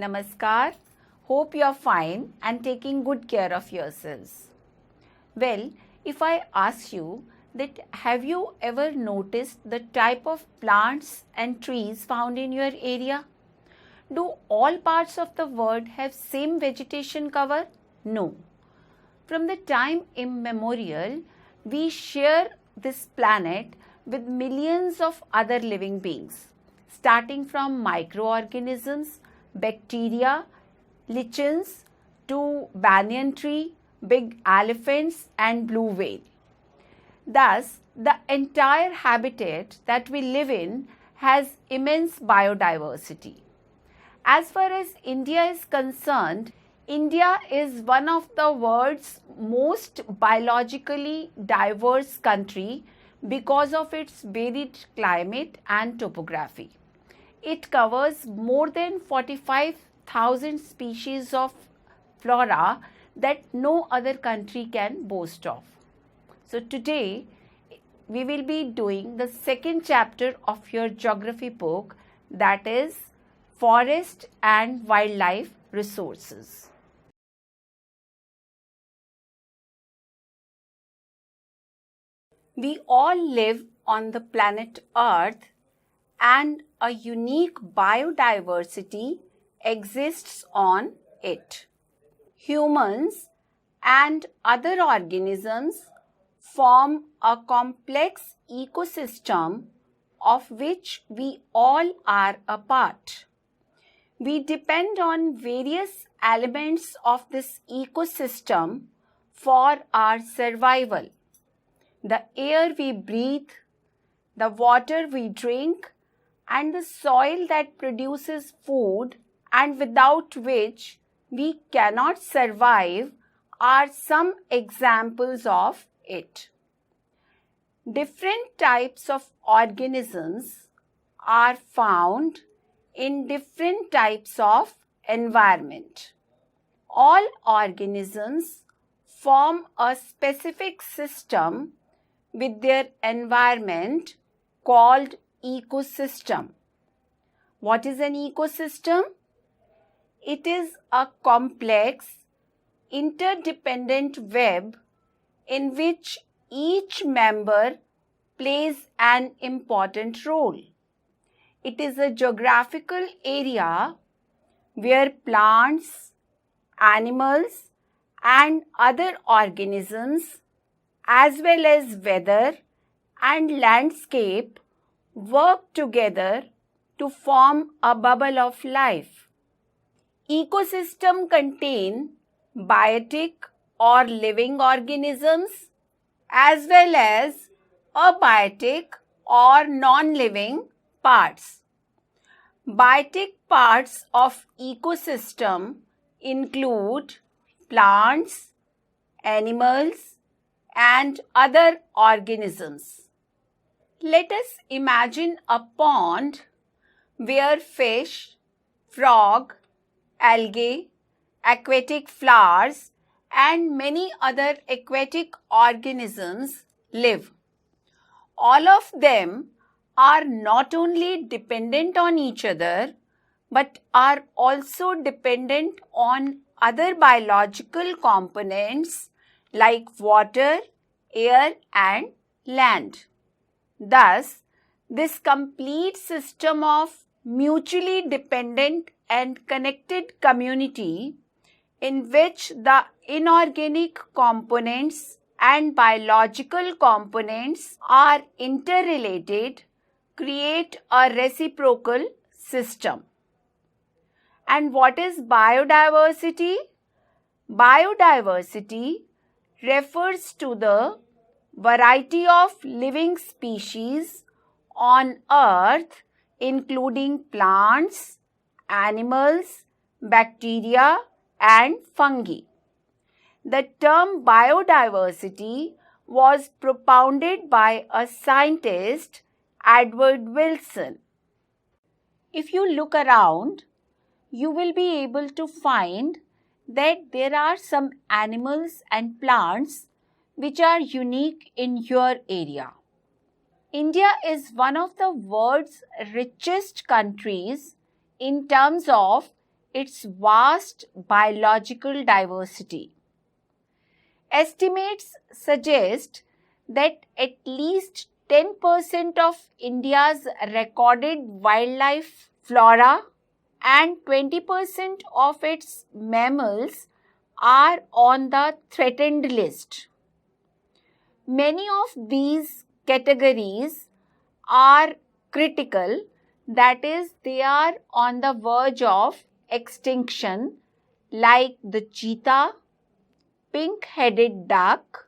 Namaskar. Hope you are fine and taking good care of yourselves. Well, if I ask you that have you ever noticed the type of plants and trees found in your area? Do all parts of the world have same vegetation cover? No. From the time immemorial, we share this planet with millions of other living beings, starting from microorganisms, bacteria, lichens to banyan tree, big elephants and blue whale. Thus, the entire habitat that we live in has immense biodiversity. As far as India is concerned, India is one of the world's most biologically diverse country because of its varied climate and topography. It covers more than 45,000 species of flora that no other country can boast of. So today we will be doing the second chapter of your geography book, that is Forest and Wildlife Resources. We all live on the planet Earth and a unique biodiversity exists on it. Humans and other organisms form a complex ecosystem of which we all are a part. We depend on various elements of this ecosystem for our survival. The air we breathe, the water we drink, and the soil that produces food and without which we cannot survive are some examples of it. Different types of organisms are found in different types of environment. All organisms form a specific system with their environment called ecosystem. What is an ecosystem? It is a complex, interdependent web in which each member plays an important role. It is a geographical area where plants, animals, and other organisms as well as weather and landscape work together to form a bubble of life. Ecosystem contain biotic or living organisms as well as abiotic or non-living parts. Biotic parts of ecosystem include plants, animals, and other organisms. Let us imagine a pond where fish, frog, algae, aquatic flowers, and many other aquatic organisms live. All of them are not only dependent on each other, but are also dependent on other biological components like water, air, and land. Thus, this complete system of mutually dependent and connected community in which the inorganic components and biological components are interrelated create a reciprocal system. And what is biodiversity? Biodiversity refers to the variety of living species on Earth, including plants, animals, bacteria, and fungi. The term biodiversity was propounded by a scientist, Edward Wilson. If you look around, you will be able to find that there are some animals and plants which are unique in your area. India is one of the world's richest countries in terms of its vast biological diversity. Estimates suggest that at least 10% of India's recorded wildlife flora and 20% of its mammals are on the threatened list. Many of these categories are critical, that is, they are on the verge of extinction, like the cheetah, pink-headed duck,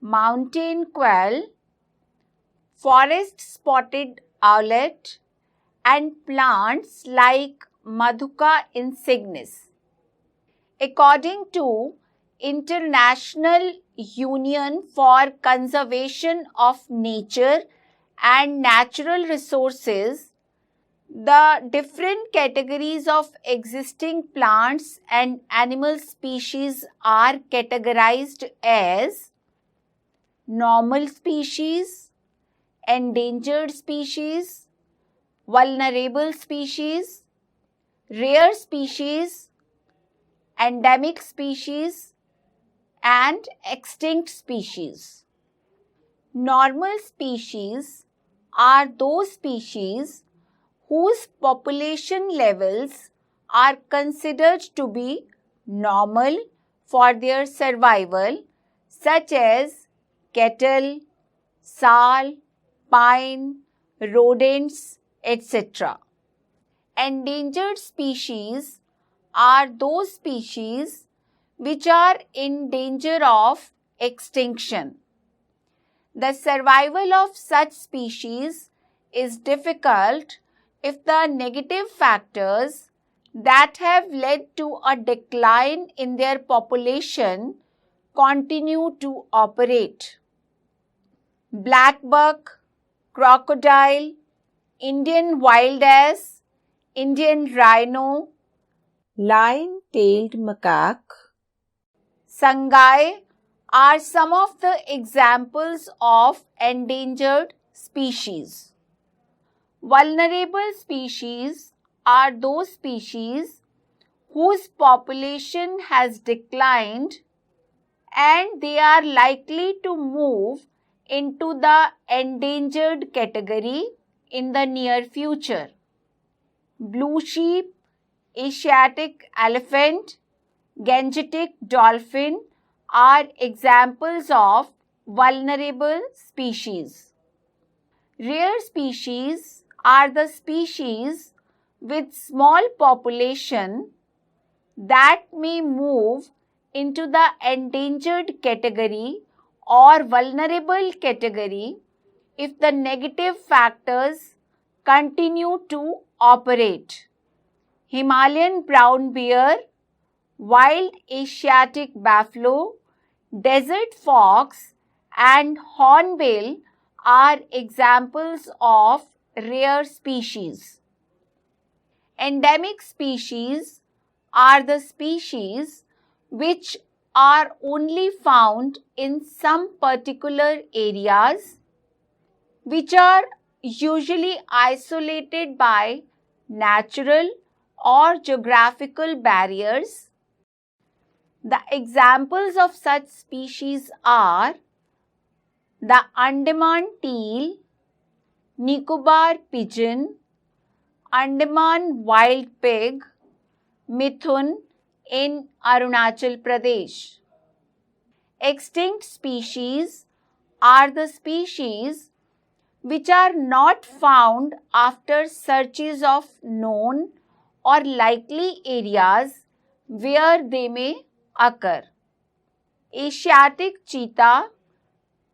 mountain quail, forest spotted owlet, and plants like Maduca insignis. According to International Union for Conservation of Nature and Natural Resources, the different categories of existing plants and animal species are categorized as normal species, endangered species, vulnerable species, rare species, endemic species, and extinct species. Normal species are those species whose population levels are considered to be normal for their survival, such as cattle, sal, pine, rodents, etc. Endangered species are those species which are in danger of extinction. The survival of such species is difficult if the negative factors that have led to a decline in their population continue to operate. Blackbuck, crocodile, Indian wild ass, Indian rhino, lion-tailed macaque, sangai are some of the examples of endangered species. Vulnerable species are those species whose population has declined and they are likely to move into the endangered category in the near future. Blue sheep, Asiatic elephant, Gangetic dolphin are examples of vulnerable species. Rare species are the species with small population that may move into the endangered category or vulnerable category if the negative factors continue to operate. Himalayan brown bear, wild Asiatic buffalo, desert fox, and hornbill are examples of rare species. Endemic species are the species which are only found in some particular areas, which are usually isolated by natural or geographical barriers. The examples of such species are the Andaman teal, Nicobar pigeon, Andaman wild pig, Mithun in Arunachal Pradesh. Extinct species are the species which are not found after searches of known or likely areas where they may occur. Asiatic cheetah,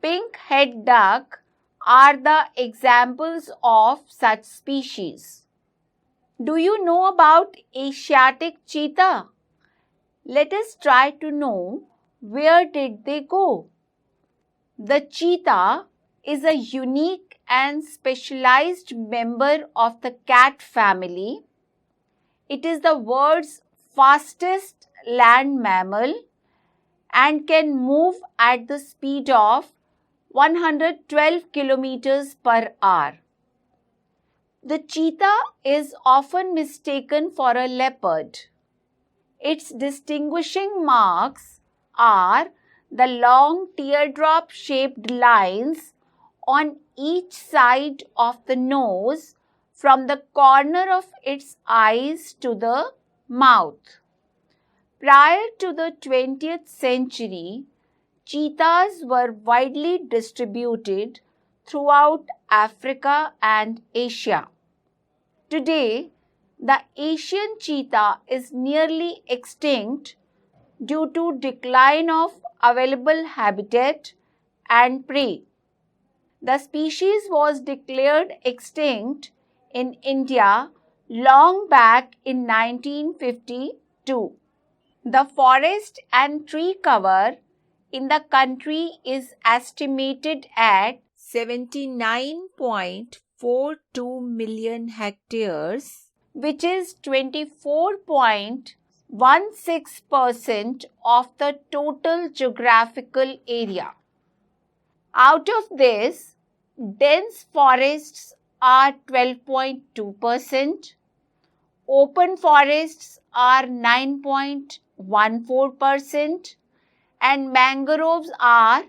pink-head duck are the examples of such species. Do you know about Asiatic cheetah? Let us try to know where did they go. The cheetah is a unique and specialized member of the cat family. It is the world's fastest land mammal and can move at the speed of 112 kilometers per hour. The cheetah is often mistaken for a leopard. Its distinguishing marks are the long teardrop-shaped lines on each side of the nose from the corner of its eyes to the mouth. Prior to the 20th century, cheetahs were widely distributed throughout Africa and Asia. Today, the Asian cheetah is nearly extinct due to decline of available habitat and prey. The species was declared extinct in India long back in 1952. The forest and tree cover in the country is estimated at 79.42 million hectares, which is 24.16% of the total geographical area. Out of this, dense forests are 12.2%, open forests are 9.14%, and mangroves are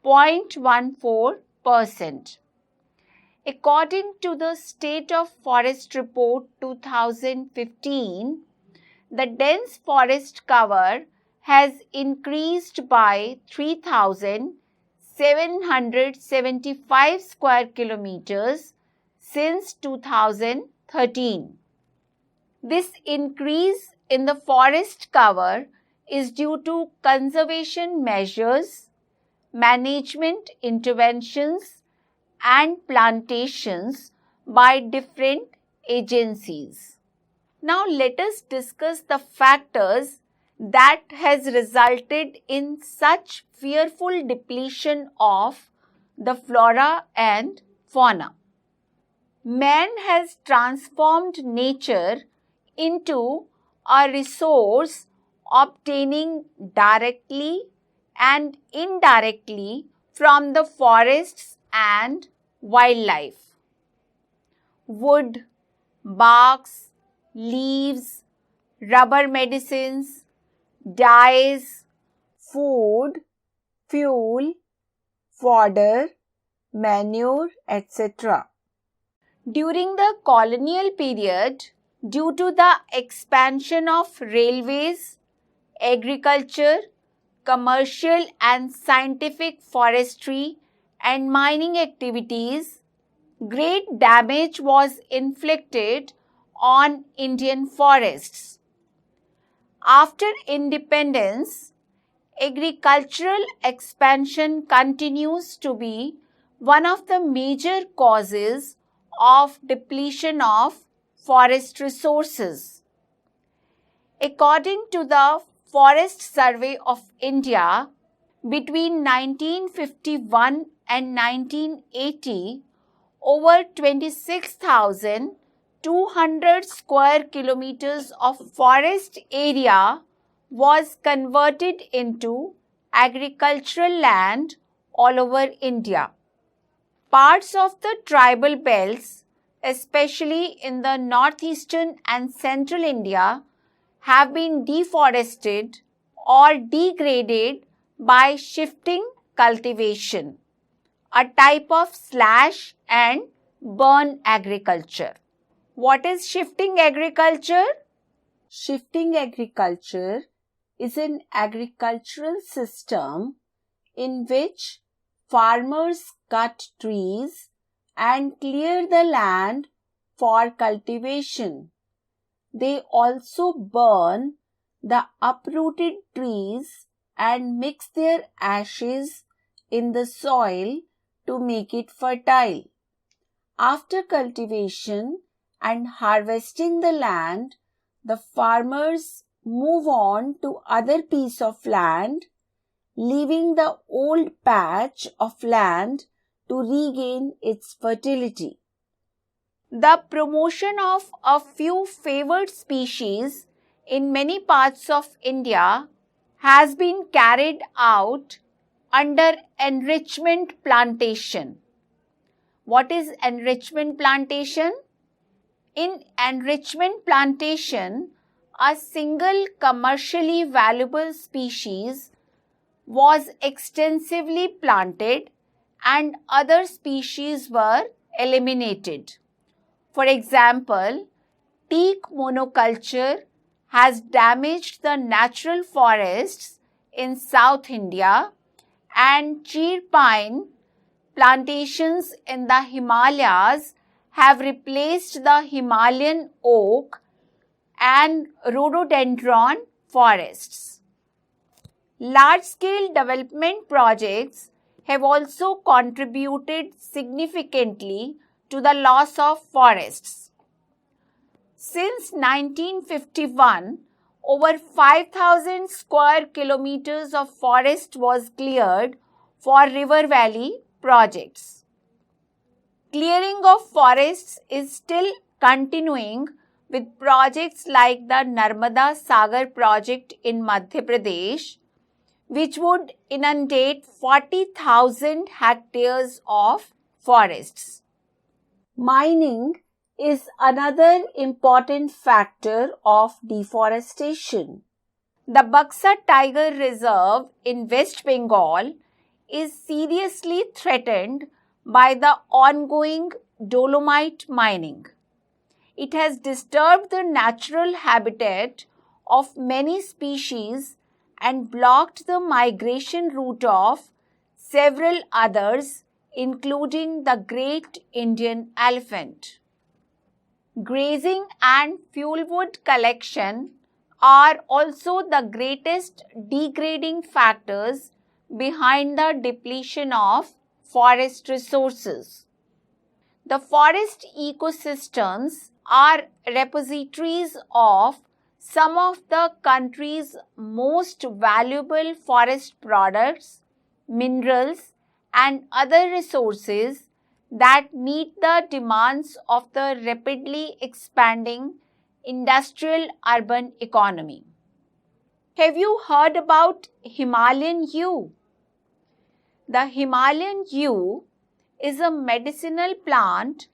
0.14%. According to the State of Forest Report 2015, the dense forest cover has increased by 3,775 square kilometers since 2013. This increase in the forest cover is due to conservation measures, management interventions, and plantations by different agencies. Now let us discuss the factors that has resulted in such fearful depletion of the flora and fauna. Man has transformed nature into a resource obtaining directly and indirectly from the forests and wildlife. Wood, barks, leaves, rubber medicines, dyes, food, fuel, fodder, manure, etc. During the colonial period, due to the expansion of railways, agriculture, commercial and scientific forestry and mining activities, great damage was inflicted on Indian forests. After independence, agricultural expansion continues to be one of the major causes of depletion of forest resources. According to the Forest Survey of India, between 1951 and 1980, over 26,200 square kilometers of forest area was converted into agricultural land all over India. Parts of the tribal belts, especially in the northeastern and central India, have been deforested or degraded by shifting cultivation, a type of slash and burn agriculture. What is shifting agriculture? Shifting agriculture is an agricultural system in which farmers cut trees and clear the land for cultivation. They also burn the uprooted trees and mix their ashes in the soil to make it fertile. After cultivation and harvesting the land, the farmers move on to other piece of land, leaving the old patch of land to regain its fertility. The promotion of a few favored species in many parts of India has been carried out under enrichment plantation. What is enrichment plantation? In enrichment plantation, a single commercially valuable species was extensively planted and other species were eliminated. For example, teak monoculture has damaged the natural forests in South India, and cheer pine plantations in the Himalayas have replaced the Himalayan oak and rhododendron forests. Large-scale development projects have also contributed significantly to the loss of forests. Since 1951, over 5,000 square kilometers of forest was cleared for river valley projects. Clearing of forests is still continuing with projects like the Narmada Sagar project in Madhya Pradesh, which would inundate 40,000 hectares of forests. Mining is another important factor of deforestation. The Buxa Tiger Reserve in West Bengal is seriously threatened by the ongoing dolomite mining. It has disturbed the natural habitat of many species and blocked the migration route of several others, including the great Indian elephant. Grazing and fuelwood collection are also the greatest degrading factors behind the depletion of forest resources. The forest ecosystems are repositories of some of the country's most valuable forest products, minerals, and other resources that meet the demands of the rapidly expanding industrial urban economy. Have you heard about Himalayan yew? The Himalayan yew is a medicinal plant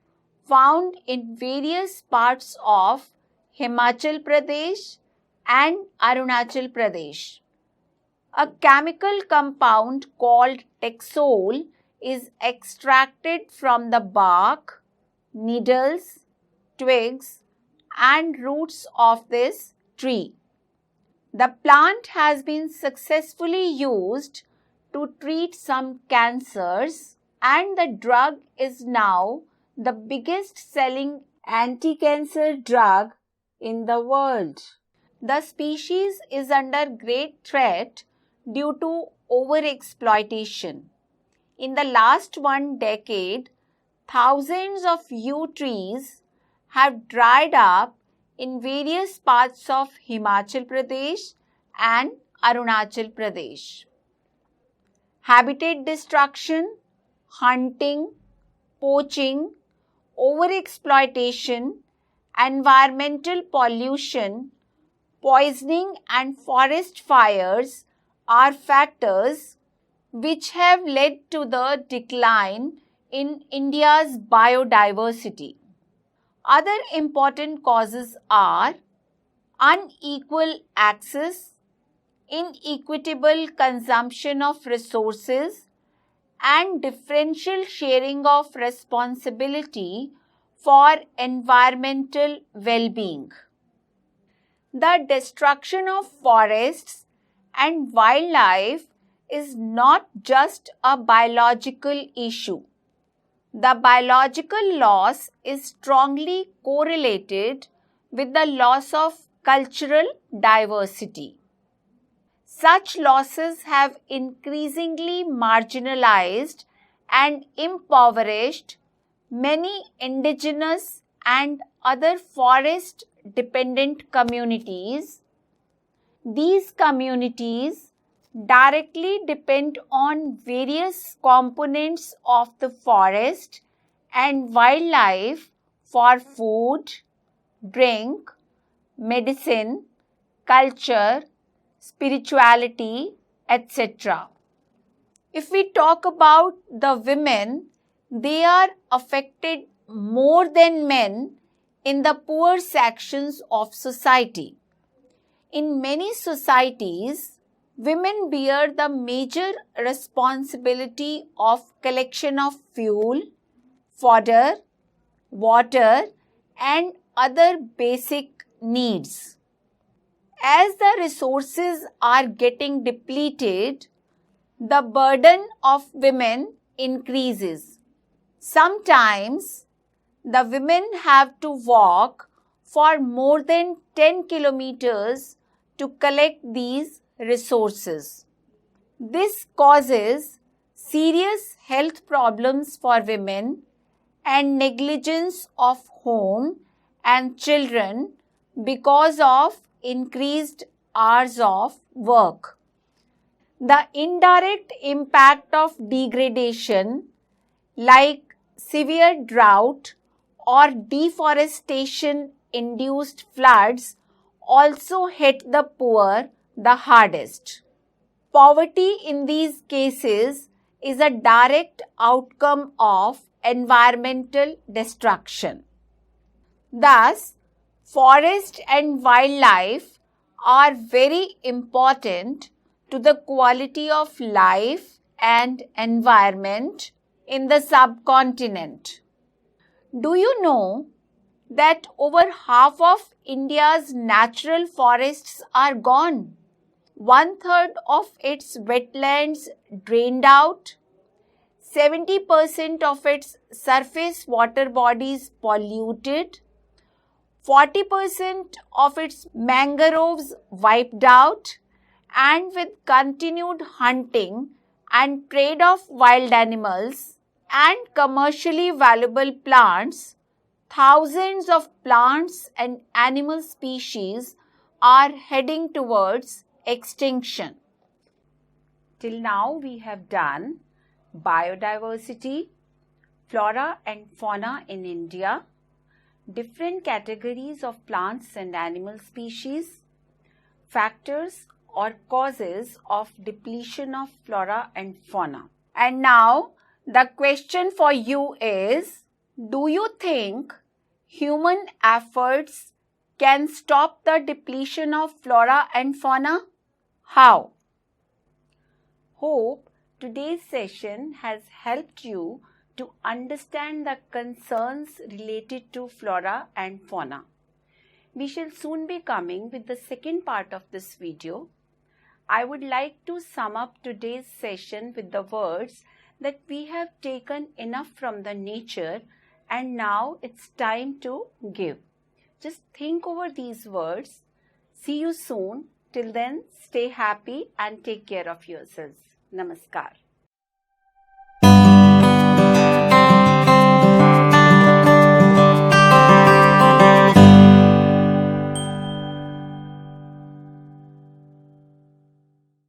found in various parts of Himachal Pradesh and Arunachal Pradesh. A chemical compound called Taxol is extracted from the bark, needles, twigs, and roots of this tree. The plant has been successfully used to treat some cancers, and the drug is now the biggest selling anti-cancer drug in the world. The species is under great threat due to overexploitation. In the last 1 decade, thousands of yew trees have dried up in various parts of Himachal Pradesh and Arunachal Pradesh. Habitat destruction, hunting, poaching, overexploitation, environmental pollution, poisoning, and forest fires are factors which have led to the decline in India's biodiversity. Other important causes are unequal access, inequitable consumption of resources, and differential sharing of responsibility for environmental well-being. The destruction of forests and wildlife is not just a biological issue. The biological loss is strongly correlated with the loss of cultural diversity. Such losses have increasingly marginalized and impoverished many indigenous and other forest-dependent communities. These communities directly depend on various components of the forest and wildlife for food, drink, medicine, culture, spirituality, etc. If we talk about the women, they are affected more than men in the poor sections of society. In many societies, women bear the major responsibility of collection of fuel, fodder, water, and other basic needs. As the resources are getting depleted, the burden of women increases. Sometimes, the women have to walk for more than 10 kilometers to collect these resources. This causes serious health problems for women and negligence of home and children because of increased hours of work. The indirect impact of degradation, like severe drought or deforestation induced floods, also hit the poor the hardest. Poverty in these cases is a direct outcome of environmental destruction. Thus, forest and wildlife are very important to the quality of life and environment in the subcontinent. Do you know that over half of India's natural forests are gone? 1/3 of its wetlands drained out, 70% of its surface water bodies polluted, 40% of its mangroves wiped out, and with continued hunting and trade of wild animals and commercially valuable plants, thousands of plants and animal species are heading towards extinction. Till now we have done biodiversity, flora and fauna in India, different categories of plants and animal species, factors or causes of depletion of flora and fauna. And now the question for you is, do you think human efforts can stop the depletion of flora and fauna? How? Hope today's session has helped you to understand the concerns related to flora and fauna. We shall soon be coming with the second part of this video. I would like to sum up today's session with the words that we have taken enough from the nature and now it's time to give. Just think over these words. See you soon. Till then, stay happy and take care of yourselves. Namaskar.